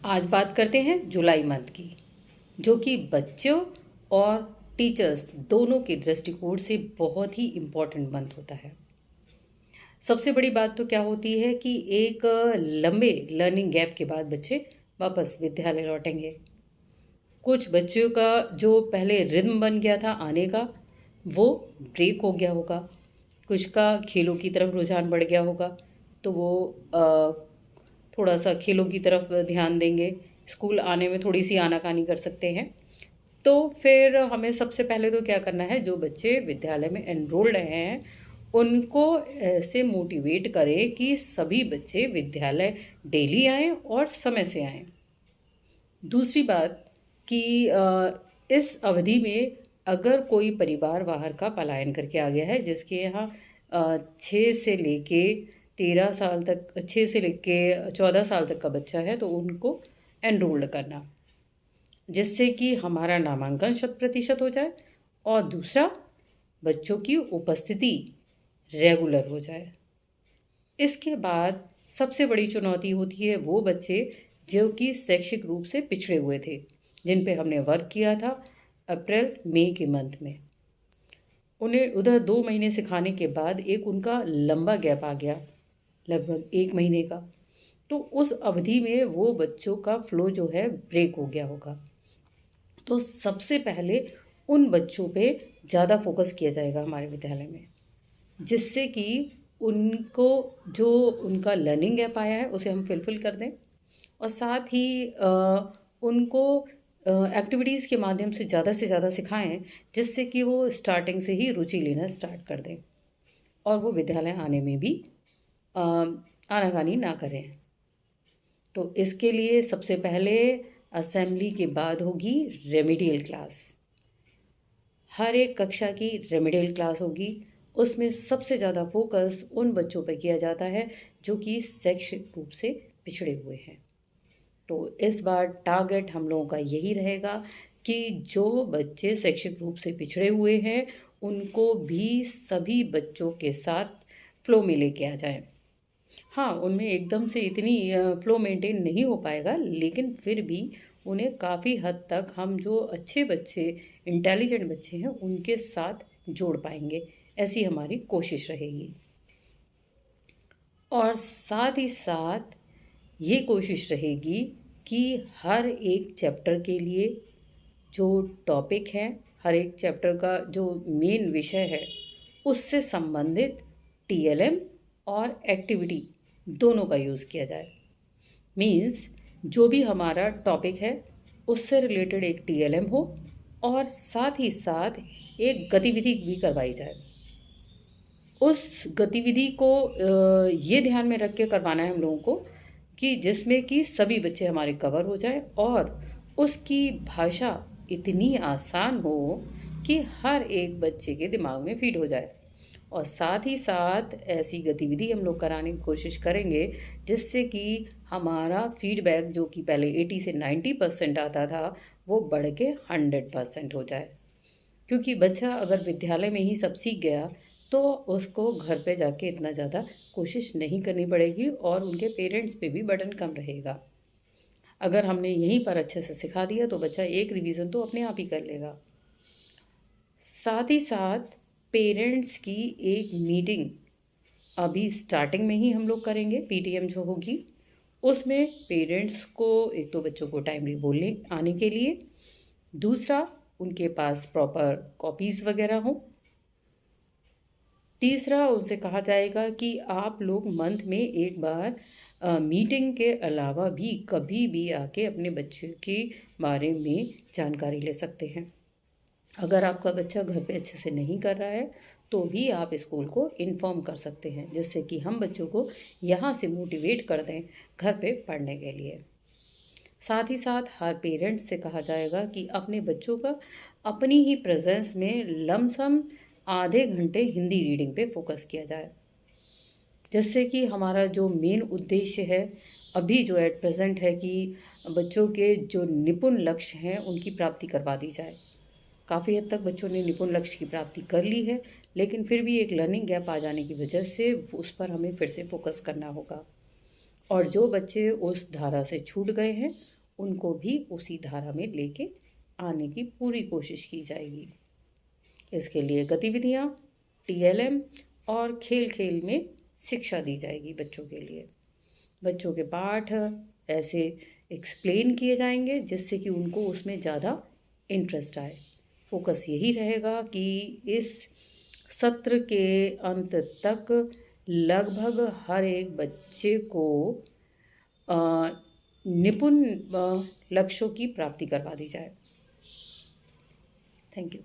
आज बात करते हैं जुलाई मंथ की, जो कि बच्चों और टीचर्स दोनों के दृष्टिकोण से बहुत ही इम्पोर्टेंट मंथ होता है। सबसे बड़ी बात तो क्या होती है कि एक लंबे लर्निंग गैप के बाद बच्चे वापस विद्यालय लौटेंगे। कुछ बच्चों का जो पहले रिद्म बन गया था आने का, वो ब्रेक हो गया होगा। कुछ का खेलों की तरफ रुझान बढ़ गया होगा, तो वो थोड़ा सा खेलों की तरफ ध्यान देंगे। स्कूल आने में थोड़ी सी आनाकानी कर सकते हैं। तो फिर हमें सबसे पहले तो क्या करना है, जो बच्चे विद्यालय में एनरोल्ड हैं उनको ऐसे मोटिवेट करें कि सभी बच्चे विद्यालय डेली आएँ और समय से आएँ। दूसरी बात कि इस अवधि में अगर कोई परिवार बाहर का पलायन करके आ गया है, जिसके यहाँ 6 से लेके 13 साल तक, 6 से लेके 14 साल तक का बच्चा है, तो उनको एनरोल्ड करना, जिससे कि हमारा नामांकन 100% हो जाए और दूसरा बच्चों की उपस्थिति रेगुलर हो जाए। इसके बाद सबसे बड़ी चुनौती होती है वो बच्चे जो कि शैक्षिक रूप से पिछड़े हुए थे, जिन पे हमने वर्क किया था अप्रैल मई के मंथ में। उन्हें उधर 2 महीने सिखाने के बाद एक उनका लंबा गैप आ गया, लगभग 1 महीने का। तो उस अवधि में वो बच्चों का फ्लो जो है ब्रेक हो गया होगा। तो सबसे पहले उन बच्चों पे ज़्यादा फोकस किया जाएगा हमारे विद्यालय में, जिससे कि उनको जो उनका लर्निंग गैप आया है उसे हम फिलफिल कर दें, और साथ ही उनको एक्टिविटीज़ के माध्यम से ज़्यादा सिखाएं, जिससे कि वो स्टार्टिंग से ही रुचि लेना स्टार्ट कर दें और वो विद्यालय आने में भी आनाकानी ना करें। तो इसके लिए सबसे पहले असेंबली के बाद होगी रेमिडियल क्लास। हर एक कक्षा की रेमिडियल क्लास होगी। उसमें सबसे ज़्यादा फोकस उन बच्चों पर किया जाता है जो कि शैक्षिक रूप से पिछड़े हुए हैं। तो इस बार टारगेट हम लोगों का यही रहेगा कि जो बच्चे शैक्षिक रूप से पिछड़े हुए हैं उनको भी सभी बच्चों के साथ फ्लो में लेके आ जाए। हाँ, उनमें एकदम से इतनी फ्लो मेंटेन नहीं हो पाएगा, लेकिन फिर भी उन्हें काफ़ी हद तक हम जो अच्छे बच्चे, इंटेलिजेंट बच्चे हैं उनके साथ जोड़ पाएंगे, ऐसी हमारी कोशिश रहेगी। और साथ ही साथ ये कोशिश रहेगी कि हर एक चैप्टर के लिए जो टॉपिक है, हर एक चैप्टर का जो मेन विषय है, उससे संबंधित टीएलएम और एक्टिविटी दोनों का यूज़ किया जाए। मीन्स जो भी हमारा टॉपिक है उससे रिलेटेड एक टीएलएम हो और साथ ही साथ एक गतिविधि भी करवाई जाए। उस गतिविधि को ये ध्यान में रख के करवाना है हम लोगों को कि जिसमें कि सभी बच्चे हमारे कवर हो जाए और उसकी भाषा इतनी आसान हो कि हर एक बच्चे के दिमाग में फीड हो जाए। और साथ ही साथ ऐसी गतिविधि हम लोग कराने की कोशिश करेंगे जिससे कि हमारा फीडबैक, जो कि पहले 80 से 90% आता था, वो बढ़ के 100% हो जाए। क्योंकि बच्चा अगर विद्यालय में ही सब सीख गया तो उसको घर पे जाके इतना ज़्यादा कोशिश नहीं करनी पड़ेगी और उनके पेरेंट्स पे भी बर्डन कम रहेगा। अगर हमने यहीं पर अच्छे से सिखा दिया तो बच्चा एक रिवीजन तो अपने आप ही कर लेगा। साथ ही साथ पेरेंट्स की एक मीटिंग अभी स्टार्टिंग में ही हम लोग करेंगे, पीटीएम जो होगी उसमें पेरेंट्स को एक तो बच्चों को टाइमली बोलने आने के लिए, दूसरा उनके पास प्रॉपर कॉपीज़ वगैरह हों, तीसरा उनसे कहा जाएगा कि आप लोग मंथ में एक बार मीटिंग के अलावा भी कभी भी आके अपने बच्चे के बारे में जानकारी ले सकते हैं। अगर आपका बच्चा घर पे अच्छे से नहीं कर रहा है तो भी आप स्कूल को इन्फॉर्म कर सकते हैं, जिससे कि हम बच्चों को यहाँ से मोटिवेट कर दें घर पे पढ़ने के लिए। साथ ही साथ हर पेरेंट्स से कहा जाएगा कि अपने बच्चों का अपनी ही प्रेजेंस में लमसम आधे घंटे हिंदी रीडिंग पे फोकस किया जाए, जिससे कि हमारा जो मेन उद्देश्य है अभी जो एट प्रेजेंट है कि बच्चों के जो निपुण लक्ष्य हैं उनकी प्राप्ति करवा दी जाए। काफ़ी हद तक बच्चों ने निपुण लक्ष्य की प्राप्ति कर ली है, लेकिन फिर भी एक लर्निंग गैप आ जाने की वजह से उस पर हमें फिर से फोकस करना होगा। और जो बच्चे उस धारा से छूट गए हैं उनको भी उसी धारा में लेके आने की पूरी कोशिश की जाएगी। इसके लिए गतिविधियाँ, टीएलएम और खेल खेल में शिक्षा दी जाएगी बच्चों के लिए। बच्चों के पाठ ऐसे एक्सप्लेन किए जाएंगे जिससे कि उनको उसमें ज़्यादा इंटरेस्ट आए। फोकस यही रहेगा कि इस सत्र के अंत तक लगभग हर एक बच्चे को निपुण लक्ष्यों की प्राप्ति करवा दी जाए। Thank you.